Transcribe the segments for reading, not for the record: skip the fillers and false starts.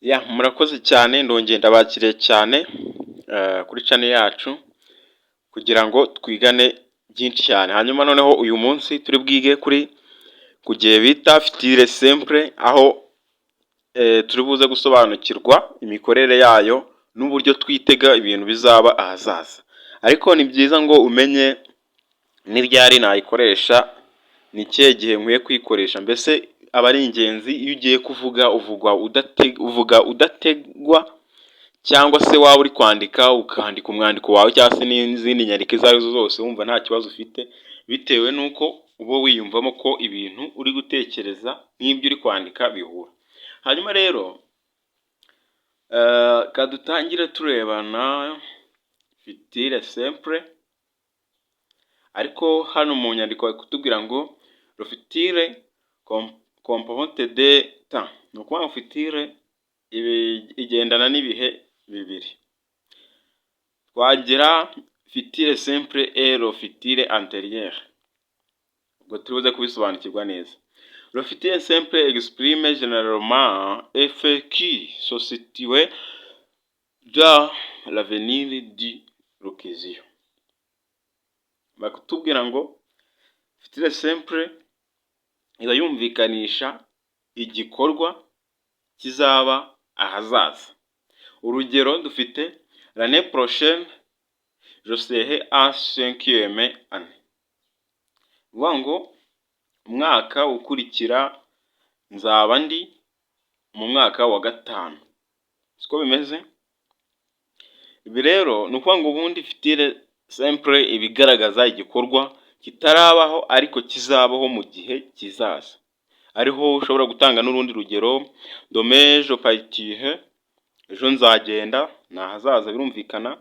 Murakoze cyane ndongeye ndabakiriye cyane kuri channel yacu kugira ngo twigane byinshi cyane. Hanyuma noneho uyu munsi turi bwige ku gihe bita future simple, aho turi buze gusobanukirwa imikorere yayo n'uburyo twitega ibintu bizaba ahazaza. Ariko ni byiza ngo umenye n'iryari nayikoresha, ni ikihe gihe nkwiye kuyikoresha. Mbese aba ari ingenzi iyo ugiye kuvuga uvuga udategwa, cyangwa se waba uri kwandika ukandika umwandiko wawe cyangwa se n'izindi nyandiko izo arizo zose wumva nta kibazo ufite, bitewe n'uko uba wiyumvamo ko ibintu uri gutekereza n'ibyo uri kwandika bihura. Hanyuma rero kadutangire turebana future simple, ariko hano mu nyandiko bari kutubwira ngo le futur comporte de temps, ni ukuvuga ngo future igendana n'ibihe bibiri. Twagira future simple et le futur antérieur, ubwo turibuze kubisobanukirwa neza. Le futur simple exprime généralement un fait qui se situe dans l'avenir de l'occasion. Bakutubwira ngo future simple iba yumvikanisha igikorwa kizaba ahazaza. Urugero dufite l'année prochaine je serai en 5e année, uvuga ngo umwaka ukurikira nzaba ndi mu mwaka wa 5. Siko bimeze? Ibi rero ni ukuvuga ngo ubundi future simple ibigaragaza igikorwa kitarabaho ariko kizabaho mu gihe kizaza. Ariho ushobora gutanga n'urundi rugero, demain je partirai, ejo nzagenda, ni ahazaza birumvikana.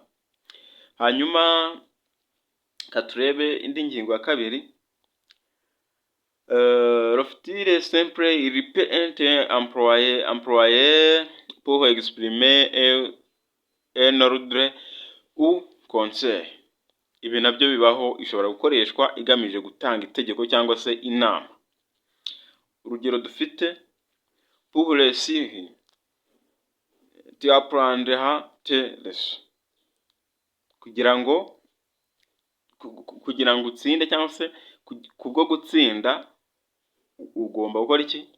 Hanyuma katurebe indi ngingo ya kabiri, le futur simple il peut être employé pour exprimer un ordre ou conseil. Ibi nabyo bibaho, ishobora gukoreshwa igamije gutanga itegeko cyangwa se inama. Urugero dufite, pour réussir tu apprendras tes leçons, kugira ngo utsinde cyangwa se kubwo gutsinda ugomba gukora iki?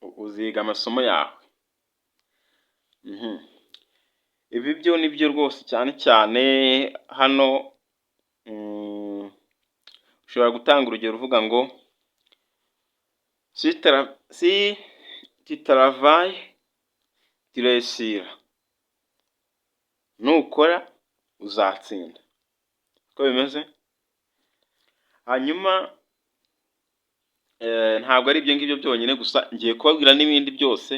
Uziga amasomo yawe. Ibi byo nibyo rwose cyane cyane hano. Ushobora gutanga urugero uvuga ngo si tu travailles tu réussiras, nukora uzatsinda. Uko bimeze? Hanyuma ntabwo ari ibyo ngibyo byonyine gusa, ngiye kubabwira n'ibindi byose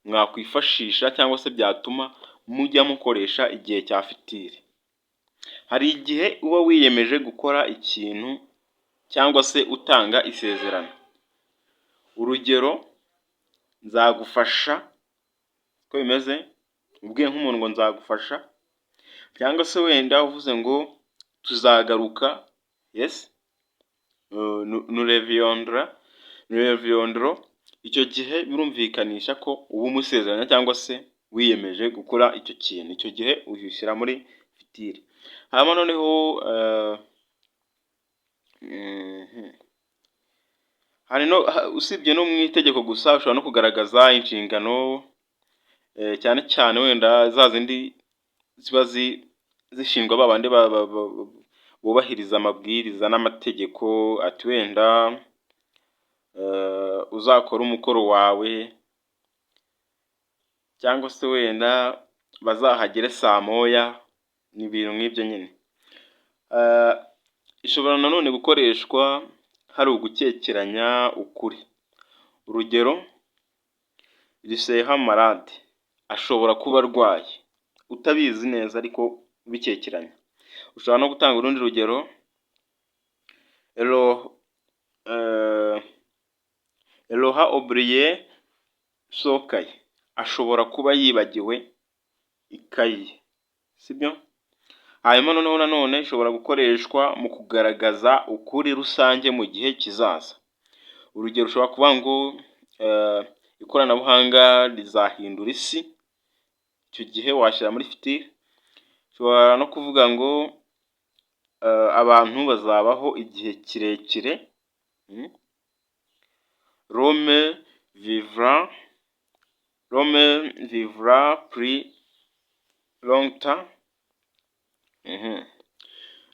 mwakwifashisha cyangwa se byatuma mujya mukoresha igihe cya future. Hari igihe uba wiyemeje gukora ikintu cyangwa se utanga isezerano. Urugero, nzagufasha. Uko bimeze? Ubwiye nk'umuntu ngo nzagufasha, cyangwa se wenda uvuze ngo tuzagaruka, yes, nous reviendrons. Icyo gihe birumvikanisha ko uba umusezeranya cyangwa se wiyemeje gukora icyo kintu. Icyo gihe uyishyira muri future. Hanyuma noneho usibye no mu itegeko gusa, ushobora no kugaragaza inshingano, cyane cyane wenda za zindi ziba zishingwa babandi bubahiriza amabwiriza n'amategeko, ati wenda uzakora umukoro wawe, cyangwa se wenda bazahagere saa moya, n'ibintu nk'ibyo nyine. Ishobora nanone gukoreshwa hari ugukekeranya ukuri. Urugero, il sera malade, ashobora kuba arwaye, utabizi neza ariko ubikekeranya. Ushobora no gutanga urundi rugero, elle aura oublié son cahier, ashobora kuba yibagiwe ikayi. Sibyo? Hanyuma noneho nanone ishobora gukoreshwa mu kugaragaza ukuri rusange mu gihe kizaza. Urugero ushobora kuvuga ngo ikoranabuhanga rizahindura isi, icyo gihe washyira muri fitire. Ushobora no kuvuga ngo abantu bazabaho igihe kirekire. L'homme vivra plus longtemps.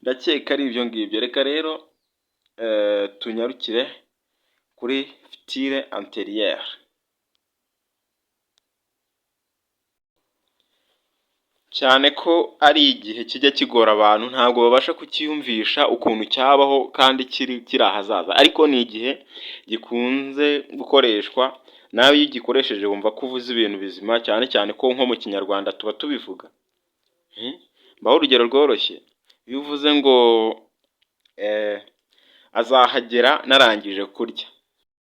Ndakeka ari ibyo ngibyo. Reka rero tunyarukire kuri fitire antérieure. Cyane ko ari igihe kijya kigora abantu, ntabwo babasha kukiyumvisha ukuntu cyabaho kandi kiri ahazaza, ariko ni igihe gikunze gukoreshwa. Nawe iyo ugikoresheje wumva ko uvuze ibintu bizima, cyane cyane ko nko mu kinyarwanda tuba tubivuga. Mbaho urugero rworoshye, iyo uvuze ngo azahagera narangije kurya,